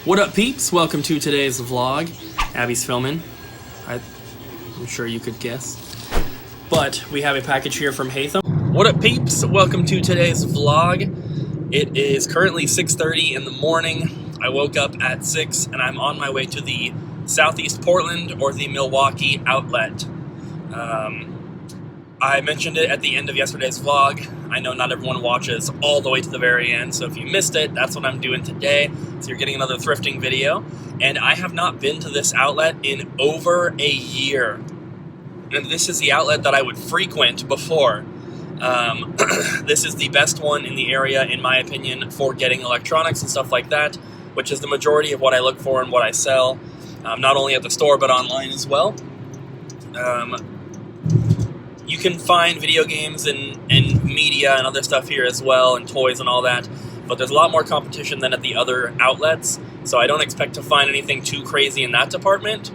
What up, peeps? Welcome to today's vlog. Abby's filming. I'm sure you could guess. But we have a package here from Haytham. What up, peeps? Welcome to today's vlog. It is currently 6:30 in the morning. I woke up at 6 and I'm on my way to the Southeast Portland or the Milwaukee outlet. I mentioned it at the end of yesterday's vlog. I know not everyone watches all the way to the very end, so if you missed it, that's what I'm doing today. So you're getting another thrifting video. And I have not been to this outlet in over a year. And this is the outlet that I would frequent before. This is the best one in the area, in my opinion, for getting electronics and stuff like that, which is the majority of what I look for and what I sell, not only at the store, but online as well. You can find video games and media and other stuff here as well, and toys and all that, but there's a lot more competition than at the other outlets, so I don't expect to find anything too crazy in that department,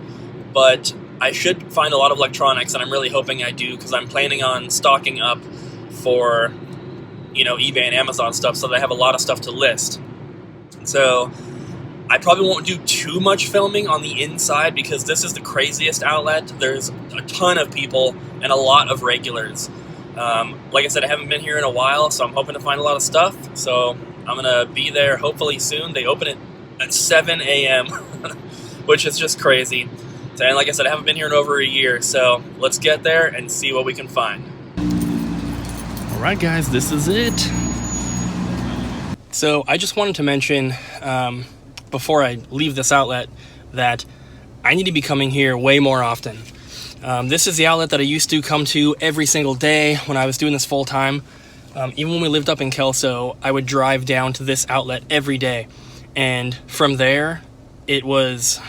but I should find a lot of electronics, and I'm really hoping I do, because I'm planning on stocking up for, eBay and Amazon stuff, so that I have a lot of stuff to list. So I probably won't do too much filming on the inside because this is the craziest outlet. There's a ton of people and a lot of regulars. Like I said, I haven't been here in a while, so I'm hoping to find a lot of stuff. So I'm going to be there hopefully soon. They open it at 7 a.m., which is just crazy. And like I said, I haven't been here in over a year, so let's get there and see what we can find. All right, guys, this is it. So I just wanted to mention, before I leave this outlet, that I need to be coming here way more often. This is the outlet that I used to come to every single day when I was doing this full time. Even when we lived up in Kelso, I would drive down to this outlet every day. And from there, it was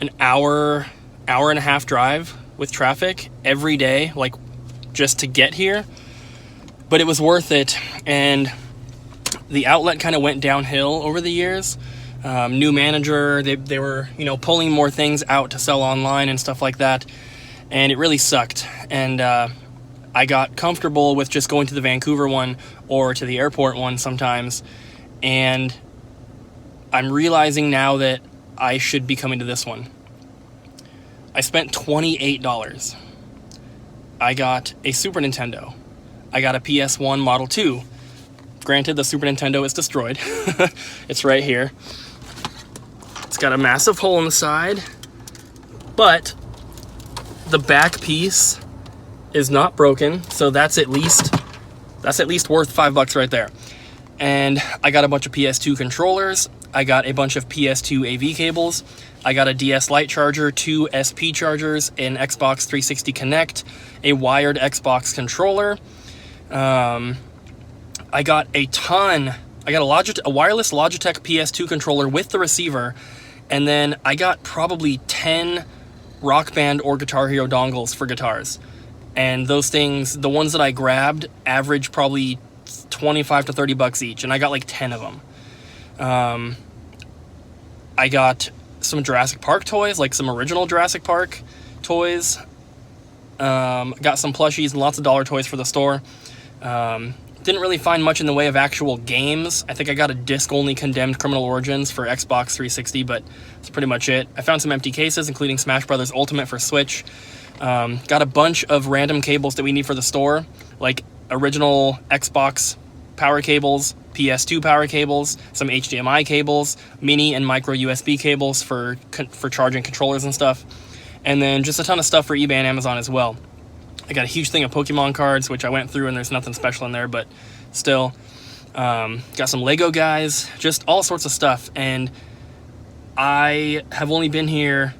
an hour and a half drive with traffic every day, like just to get here. But it was worth it. And the outlet kind of went downhill over the years. New manager, they were, pulling more things out to sell online and stuff like that. And it really sucked. And I got comfortable with just going to the Vancouver one or to the airport one sometimes. And I'm realizing now that I should be coming to this one. I spent $28. I got a Super Nintendo. I got a PS1 Model 2. Granted, the Super Nintendo is destroyed. It's right here. It's got a massive hole in the side, but the back piece is not broken, so that's at least worth $5 right there. And I got a bunch of PS2 controllers. I got a bunch of PS2 AV cables. I got a DS Lite charger, 2 SP chargers, an Xbox 360 Connect, a wired Xbox controller. I got a wireless Logitech PS2 controller with the receiver, and then I got probably 10 Rock Band or Guitar Hero dongles for guitars. And those things, the ones that I grabbed, average probably $25 to $30 each, and I got like 10 of them. I got some Jurassic Park toys, like some original Jurassic Park toys. Got some plushies and lots of dollar toys for the store. Didn't really find much in the way of actual games. I think I got a disc-only Condemned Criminal Origins for Xbox 360, but that's pretty much it. I found some empty cases, including Smash Bros. Ultimate for Switch. Got a bunch of random cables that we need for the store, like original Xbox power cables, PS2 power cables, some HDMI cables, mini and micro USB cables for charging controllers and stuff, and then just a ton of stuff for eBay and Amazon as well. I got a huge thing of Pokemon cards, which I went through, and there's nothing special in there, but still. Got some Lego guys, just all sorts of stuff. And I have only been here...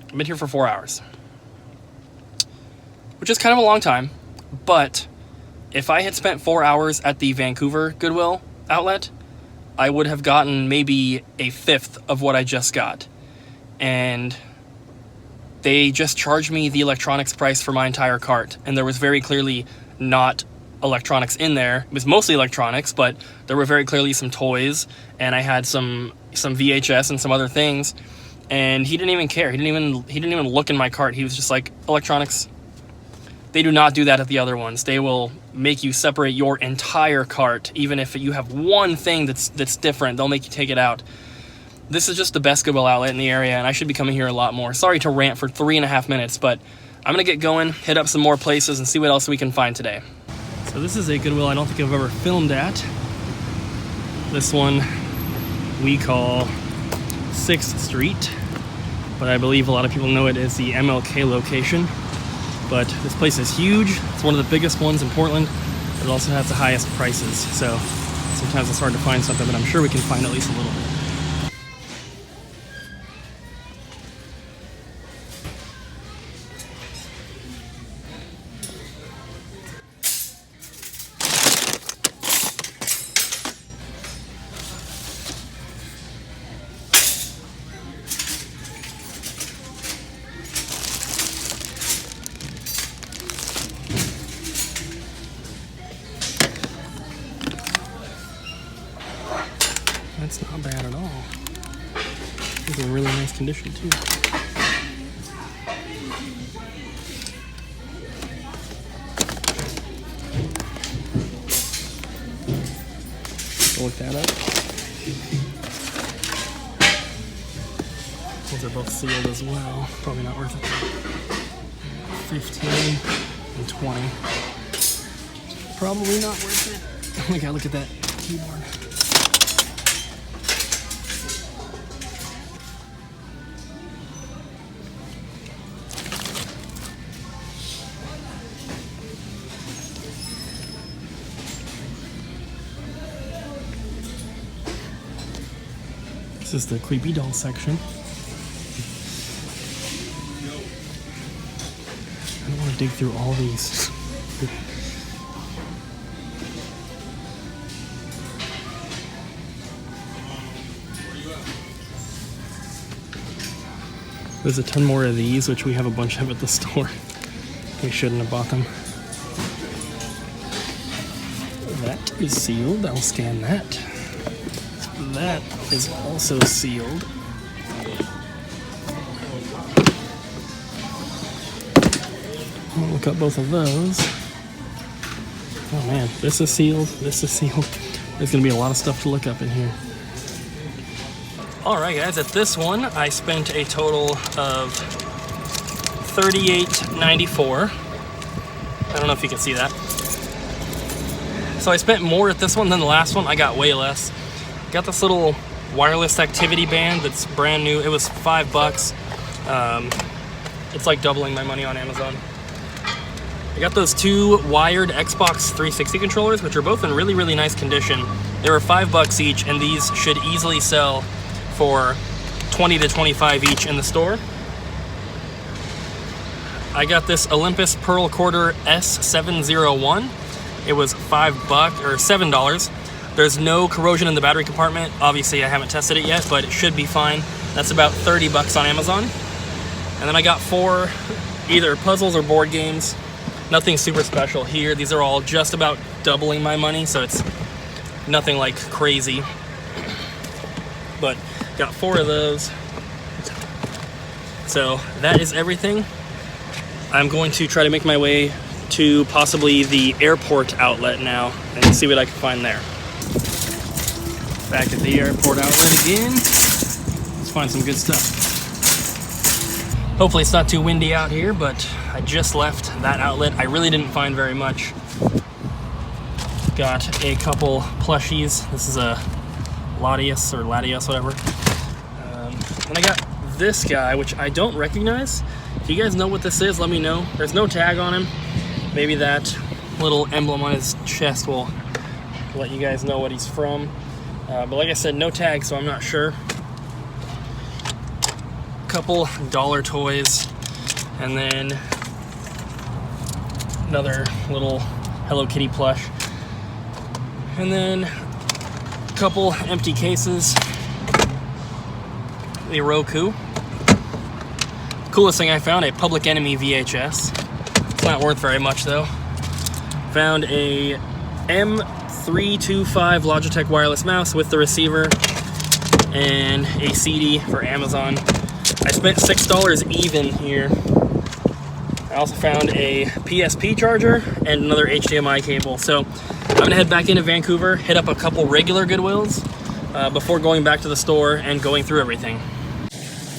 I've been here for 4 hours. Which is kind of a long time, but if I had spent 4 hours at the Vancouver Goodwill outlet, I would have gotten maybe a fifth of what I just got. And they just charged me the electronics price for my entire cart, and there was very clearly not electronics in there. It was mostly electronics, but there were very clearly some toys, and I had some VHS and some other things, and he didn't even care. He didn't even look in my cart. He was just like, electronics. They do not do that at the other ones. They will make you separate your entire cart. Even if you have one thing that's different, they'll make you take it out. This is just the best Goodwill outlet in the area, and I should be coming here a lot more. Sorry to rant for 3.5 minutes, but I'm gonna get going, hit up some more places, and see what else we can find today. So this is a Goodwill I don't think I've ever filmed at. This one we call 6th Street, but I believe a lot of people know it as the MLK location. But this place is huge. It's one of the biggest ones in Portland. It also has the highest prices, so sometimes it's hard to find something, but I'm sure we can find at least a little bit. That's not bad at all. It's in really nice condition too. Look that up. Those are both sealed as well. Probably not worth it. 15 and 20. Probably not worth it. We gotta look at that keyboard. This is the creepy doll section. I don't want to dig through all these. There's a ton more of these, which we have a bunch of at the store. We shouldn't have bought them. That is sealed. I'll scan that. That is also sealed. I'll look up both of those. Oh man, this is sealed. This is sealed. There's gonna be a lot of stuff to look up in here. All right, guys, at this one, I spent a total of $38.94. I don't know if you can see that. So I spent more at this one than the last one. I got way less. Got this little wireless activity band that's brand new. It was $5. It's like doubling my money on Amazon. I got those 2 wired Xbox 360 controllers, which are both in really, really nice condition. They were $5 each, and these should easily sell for $20 to $25 each in the store. I got this Olympus Pearl Quarter S701. It was $5 or $7. There's no corrosion in the battery compartment. Obviously, I haven't tested it yet, but it should be fine. That's about $30 on Amazon. And then I got 4 either puzzles or board games. Nothing super special here. These are all just about doubling my money, so it's nothing like crazy. But got 4 of those. So that is everything. I'm going to try to make my way to possibly the airport outlet now and see what I can find there. Back at the airport outlet again. Let's find some good stuff. Hopefully it's not too windy out here, but I just left that outlet. I really didn't find very much. Got a couple plushies. This is a Latias or Latias, whatever. And I got this guy, which I don't recognize. If you guys know what this is, let me know. There's no tag on him. Maybe that little emblem on his chest will let you guys know what he's from. But like I said, no tag, so I'm not sure. Couple dollar toys, and then another little Hello Kitty plush, and then a couple empty cases. The Roku. Coolest thing I found, a Public Enemy VHS. It's not worth very much though. Found a M325 Logitech wireless mouse with the receiver and a CD for Amazon. I spent $6 even here. I also found a PSP charger and another HDMI cable. So I'm gonna head back into Vancouver, hit up a couple regular Goodwills before going back to the store and going through everything.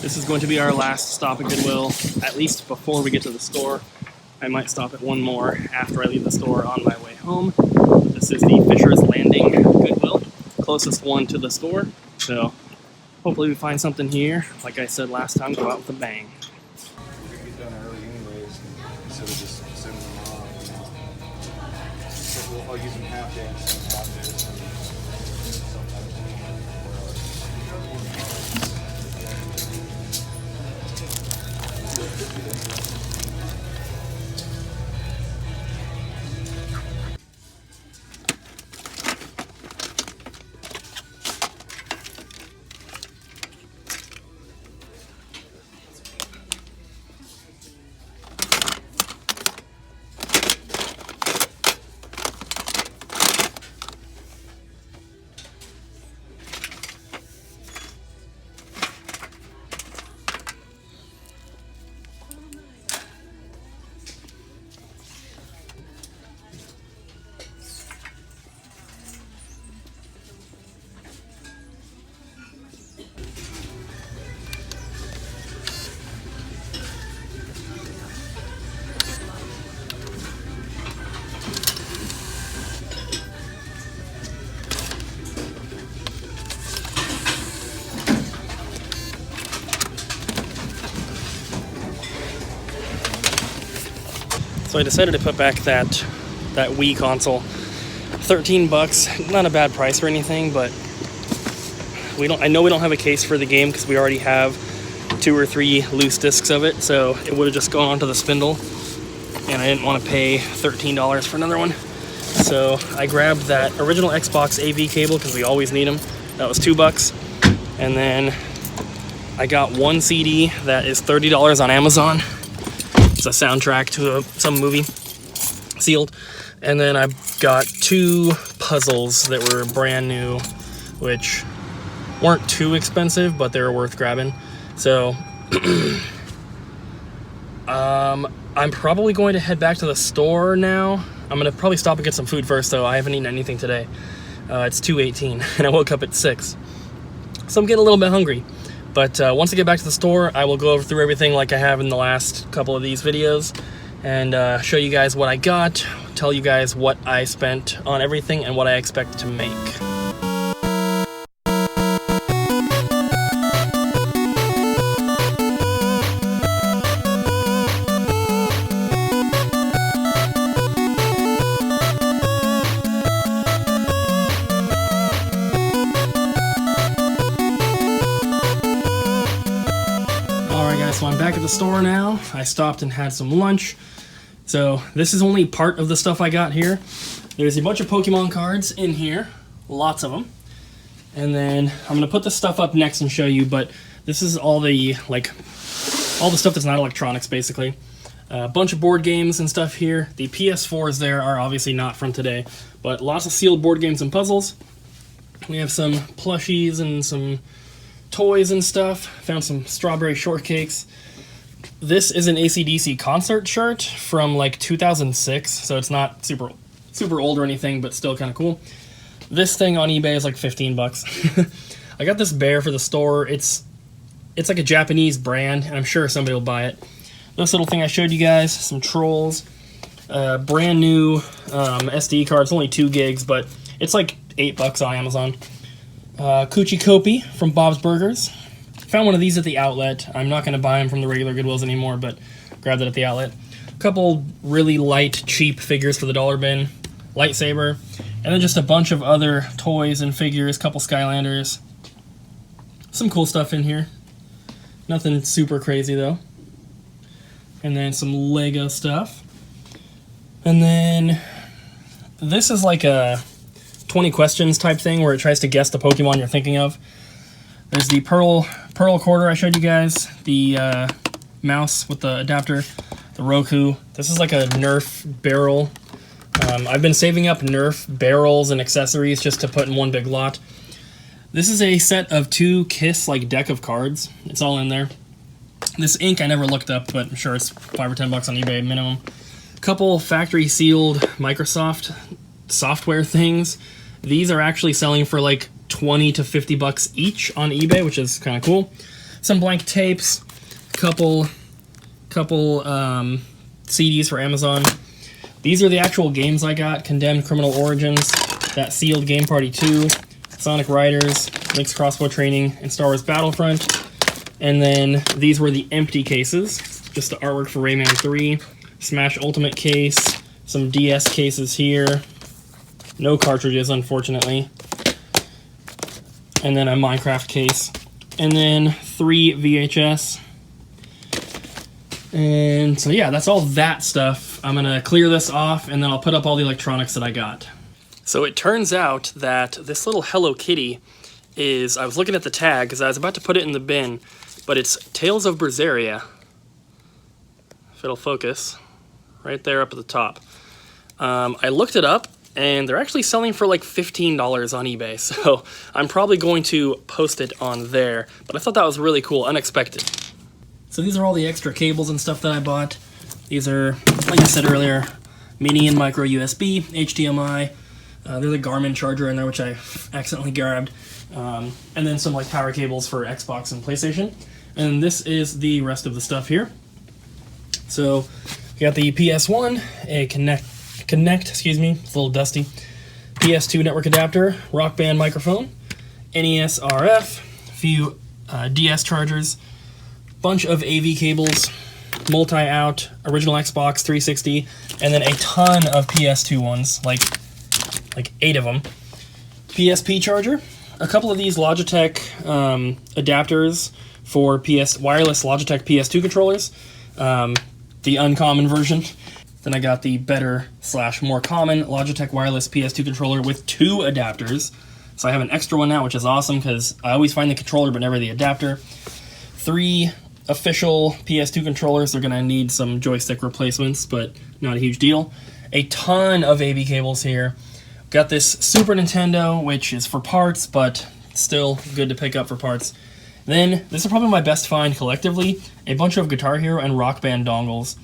This is going to be our last stop at Goodwill, at least before we get to the store. I might stop at one more after I leave the store on my way home. This is the Fisher's Landing Goodwill, closest one to the store. So hopefully we find something here. Like I said last time, go out with a bang. We get done early anyways, instead of just sending them off. So I'll use them half day and half day. Sometimes. So I decided to put back that Wii console. 13 bucks, not a bad price or anything, but I know we don't have a case for the game because we already have 2 or 3 loose discs of it, so it would have just gone onto the spindle, and I didn't want to pay $13 for another one. So I grabbed that original Xbox AV cable because we always need them. That was 2 bucks. And then I got one CD that is $30 on Amazon. It's a soundtrack to some movie, sealed. And then I got 2 puzzles that were brand new, which weren't too expensive, but they were worth grabbing. So I'm probably going to head back to the store now. I'm gonna probably stop and get some food first, though. I haven't eaten anything today. It's 2:18 and I woke up at 6. So I'm getting a little bit hungry. But once I get back to the store, I will go through everything like I have in the last couple of these videos and show you guys what I got, tell you guys what I spent on everything and what I expect to make. So I'm back at the store now. I stopped and had some lunch. So this is only part of the stuff I got here. There's a bunch of Pokemon cards in here, lots of them. And then I'm gonna put this stuff up next and show you, but this is all the stuff that's not electronics, basically. A bunch of board games and stuff here. The PS4s there are obviously not from today, but lots of sealed board games and puzzles. We have some plushies and some toys and stuff. Found some strawberry shortcakes. This is an AC/DC concert shirt from like 2006, so it's not super old or anything, but still kind of cool. This thing on eBay is like 15 bucks. I got this bear for the store. It's like a Japanese brand, and I'm sure somebody will buy it. This little thing I showed you guys, some trolls, brand new SD card. It's only 2 gigs, but it's like 8 bucks on Amazon. Coochie Kopi from Bob's Burgers. Found one of these at the outlet. I'm not going to buy them from the regular Goodwills anymore, but grabbed it at the outlet. A couple really light, cheap figures for the dollar bin. Lightsaber. And then just a bunch of other toys and figures. Couple Skylanders. Some cool stuff in here. Nothing super crazy, though. And then some Lego stuff. And then this is like a 20 questions type thing where it tries to guess the Pokemon you're thinking of. There's the Pearl Quarter I showed you guys, the mouse with the adapter, the Roku. This is like a Nerf barrel. I've been saving up Nerf barrels and accessories just to put in one big lot. This is a set of 2 Kiss like deck of cards. It's all in there. This ink I never looked up, but I'm sure it's $5 or $10 on eBay minimum. Couple factory sealed Microsoft software things. These are actually selling for like 20 to 50 bucks each on eBay, which is kind of cool. Some blank tapes, couple CDs for Amazon. These are the actual games I got: Condemned Criminal Origins, that sealed Game Party 2, Sonic Riders, Link's Crossbow Training, and Star Wars Battlefront. And then these were the empty cases, just the artwork for Rayman 3, Smash Ultimate case, some DS cases here, no cartridges unfortunately, and then a Minecraft case, and then 3 VHS. And so yeah, that's all that stuff. I'm gonna clear this off and then I'll put up all the electronics that I got. So it turns out that this little Hello Kitty is, I was looking at the tag because I was about to put it in the bin, but it's Tales of Berseria. If it'll focus, right there up at the top. I looked it up and they're actually selling for like $15 on eBay, so I'm probably going to post it on there, but I thought that was really cool, unexpected. So these are all the extra cables and stuff that I bought. These are, like I said earlier, mini and micro USB, HDMI. There's a Garmin charger in there, which I accidentally grabbed. And then some like power cables for Xbox and PlayStation. And this is the rest of the stuff here. So we got the PS1, a Connect, excuse me, it's a little dusty. PS2 network adapter, Rock Band microphone, NES RF, a few DS chargers, bunch of AV cables, multi-out, original Xbox 360, and then a ton of PS2 ones, like 8 of them. PSP charger, a couple of these Logitech adapters for wireless Logitech PS2 controllers, the uncommon version. Then I got the better / more common Logitech wireless PS2 controller with 2 adapters. So I have an extra one now, which is awesome because I always find the controller but never the adapter. 3 official PS2 controllers. They're gonna need some joystick replacements, but not a huge deal. A ton of AV cables here. Got this Super Nintendo, which is for parts, but still good to pick up for parts. Then, this is probably my best find collectively, a bunch of Guitar Hero and Rock Band dongles.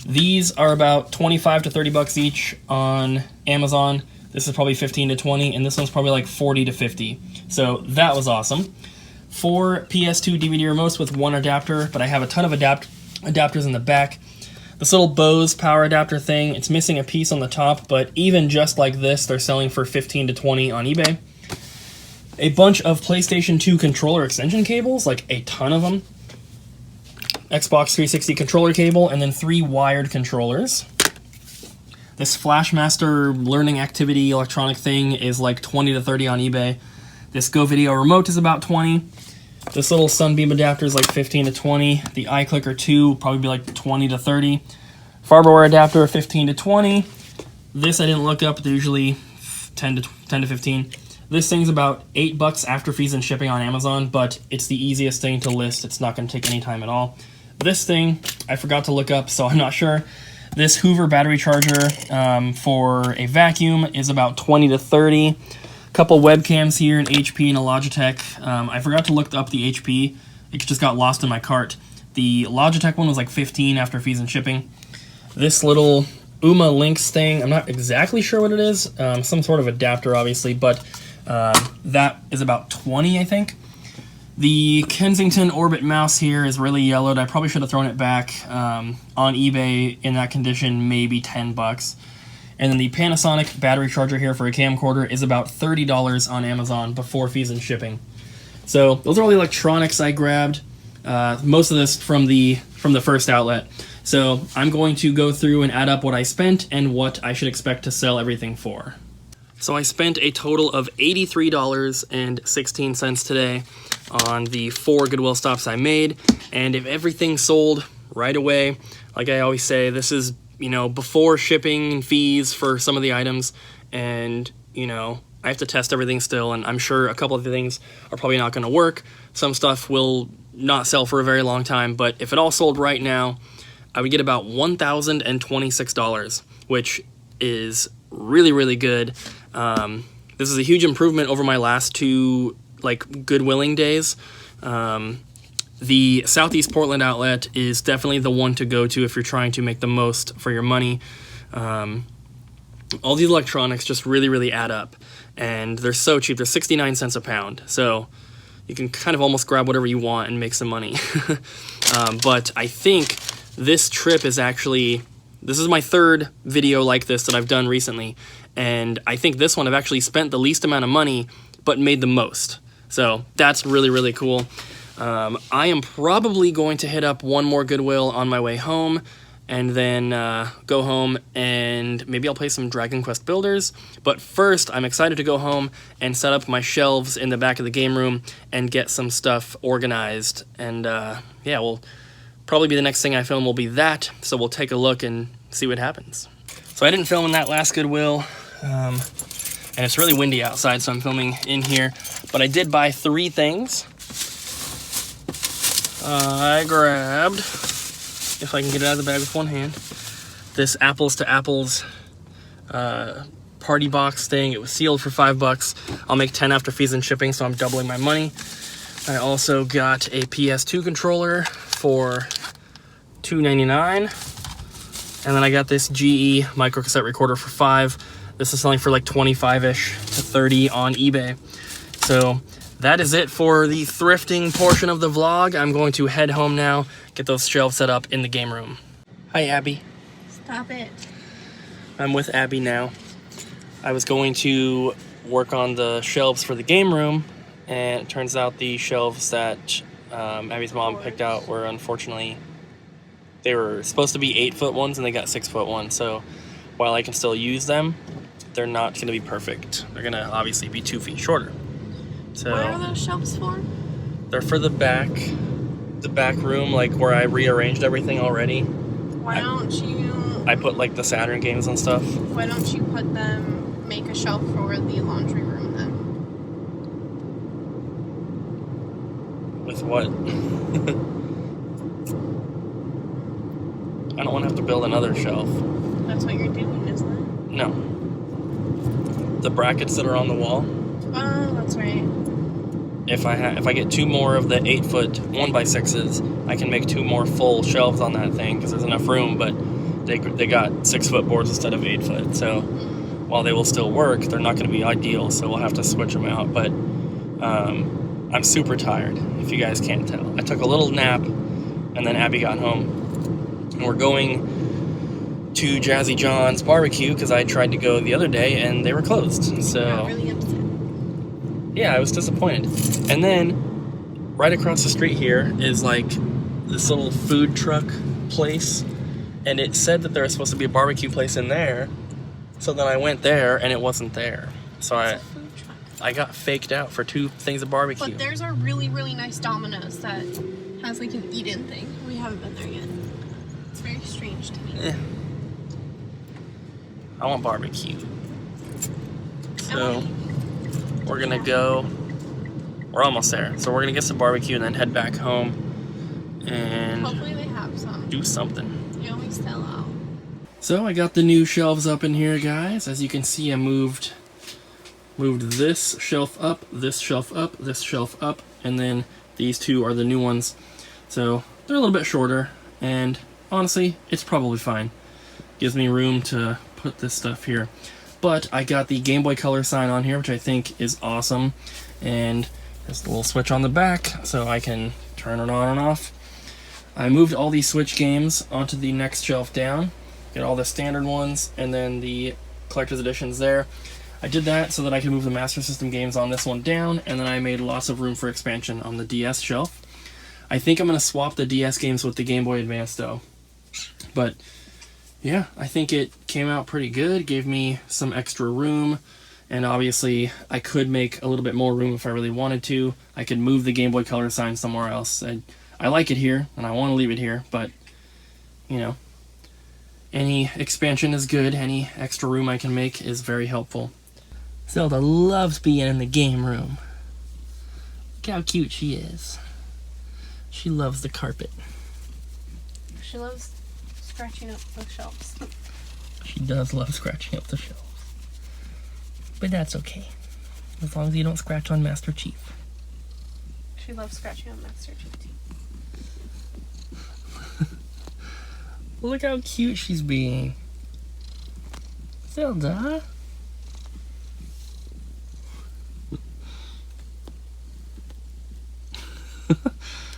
These are about 25 to 30 bucks each on Amazon. This is probably 15 to 20, and this one's probably like 40 to 50. So that was awesome. 4 PS2 DVD remotes with 1 adapter, but I have a ton of adapters in the back. This little Bose power adapter thing, it's missing a piece on the top, but even just like this, they're selling for 15 to 20 on eBay. A bunch of PlayStation 2 controller extension cables, like a ton of them. Xbox 360 controller cable, and then 3 wired controllers. This Flashmaster learning activity electronic thing is like 20 to 30 on eBay. This Go Video remote is about 20. This little Sunbeam adapter is like 15 to 20. The iClicker 2 will probably be like 20 to 30. Farberware adapter, 15 to 20. This I didn't look up, but they're usually 10 to 15. This thing's about $8 after fees and shipping on Amazon, but it's the easiest thing to list. It's not going to take any time at all. This thing, I forgot to look up, so I'm not sure. This Hoover battery charger for a vacuum is about 20 to 30. Couple webcams here, an HP and a Logitech. I forgot to look up the HP. It just got lost in my cart. The Logitech one was like 15 after fees and shipping. This little Uma Lynx thing, I'm not exactly sure what it is. Some sort of adapter, obviously, but that is about 20, I think. The Kensington Orbit mouse here is really yellowed. I probably should have thrown it back on eBay in that condition, maybe $10. And then the Panasonic battery charger here for a camcorder is about $30 on Amazon before fees and shipping. So those are all the electronics I grabbed. Most of this from the first outlet. So I'm going to go through and add up what I spent and what I should expect to sell everything for. So I spent a total of $83.16 today on the 4 Goodwill stops I made. And if everything sold right away, like I always say, this is, before shipping and fees for some of the items, and, I have to test everything still, and I'm sure a couple of the things are probably not going to work. Some stuff will not sell for a very long time, but if it all sold right now, I would get about $1,026, which is really, really good. This is a huge improvement over my last 2, Goodwilling days. the Southeast Portland outlet is definitely the one to go to if you're trying to make the most for your money. All these electronics just really add up, and they're so cheap. They're 69 cents a pound, so you can kind of almost grab whatever you want and make some money. But I think this trip is actually, this is my third video like this that I've done recently, and I think this one I've actually spent the least amount of money but made the most. So that's really cool. I am probably going to hit up one more Goodwill on my way home, and then go home and maybe I'll play some Dragon Quest Builders. But first, I'm excited to go home and set up my shelves in the back of the game room and get some stuff organized. And yeah, we'll probably be the next thing I film will be that, so we'll take a look and see what happens. So I didn't film in that last Goodwill, and it's really windy outside, so I'm filming in here. But I did buy 3 things. I grabbed, if I can get it out of the bag with one hand, this Apples to Apples party box thing. It was sealed for $5. I'll make 10 after fees and shipping, so I'm doubling my money. I also got a PS2 controller for $2.99, and then I got this GE micro cassette recorder for $5. This is selling for like 25-ish to 30 on eBay. So that is it for the thrifting portion of the vlog. I'm going to head home now, get those shelves set up in the game room. Hi, Abby. Stop it. I'm with Abby now. I was going to work on the shelves for the game room, and it turns out the shelves that Abby's mom picked out were, unfortunately, they were supposed to be 8-foot ones and they got 6-foot ones. So while I can still use them, they're not going to be perfect. They're going to obviously be 2 feet shorter. So what are those shelves for? they're for the back room, like where I rearranged everything already. Why don't you... I put like the Saturn games and stuff. Why don't you put them, make a shelf for the laundry room then? With what? I don't want to have to build another shelf. That's what you're doing, isn't it? No. The brackets that are on the wall. Oh, that's right. If I get 2 more of the 8-foot 1x6s, I can make 2 more full shelves on that thing because there's enough room. But they got 6-foot boards instead of 8-foot. So while they will still work, they're not going to be ideal. So we'll have to switch them out. But I'm super tired, if you guys can't tell. I took a little nap, and then Abby got home. And we're going to Jazzy John's barbecue because I tried to go the other day and they were closed. So Got really upset. yeah, I was disappointed. And then right across the street here is like this little food truck place, and it said that there was supposed to be a barbecue place in there. So then I went there and it wasn't there. So I got faked out for 2 things of barbecue. But there's a really nice Domino's that has like an eat-in thing. We haven't been there yet. It's very strange to me. I want barbecue. So we're gonna go, we're almost there. So we're gonna get some barbecue and then head back home and hopefully they have some. do something. They always sell out. So I got the new shelves up in here, guys. As you can see, I moved this shelf up, this shelf up, this shelf up, and then these 2 are the new ones. So they're a little bit shorter, and honestly, it's probably fine. Gives me room to put this stuff here. But I got the Game Boy Color sign on here, which I think is awesome. And there's a little switch on the back, so I can turn it on and off. I moved all these Switch games onto the next shelf down. Got all the standard ones, and then the collector's editions there. I did that so that I could move the Master System games on this one down, and then I made lots of room for expansion on the DS shelf. I think I'm going to swap the DS games with the Game Boy Advance, though. But yeah, I think it came out pretty good, gave me some extra room, and obviously I could make a little bit more room if I really wanted to. I could move the Game Boy Color sign somewhere else. I like it here, and I want to leave it here, but, you know, any expansion is good. Any extra room I can make is very helpful. Zelda loves being in the game room. Look how cute she is. She loves the carpet. She loves scratching up the shelves. She does love scratching up the shelves. But that's okay. As long as you don't scratch on Master Chief. She loves scratching on Master Chief too. Look how cute she's being. Zelda.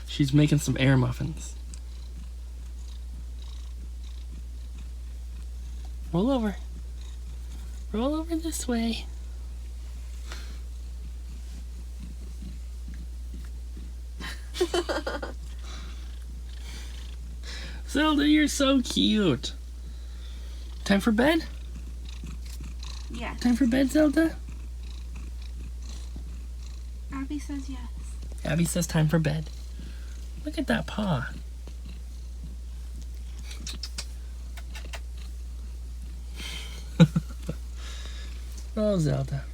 She's making some air muffins. Roll over. Roll over this way. Zelda, you're so cute. Time for bed? Yeah. Time for bed, Zelda? Abby says yes. Abby says time for bed. Look at that paw. Oh, Zelda.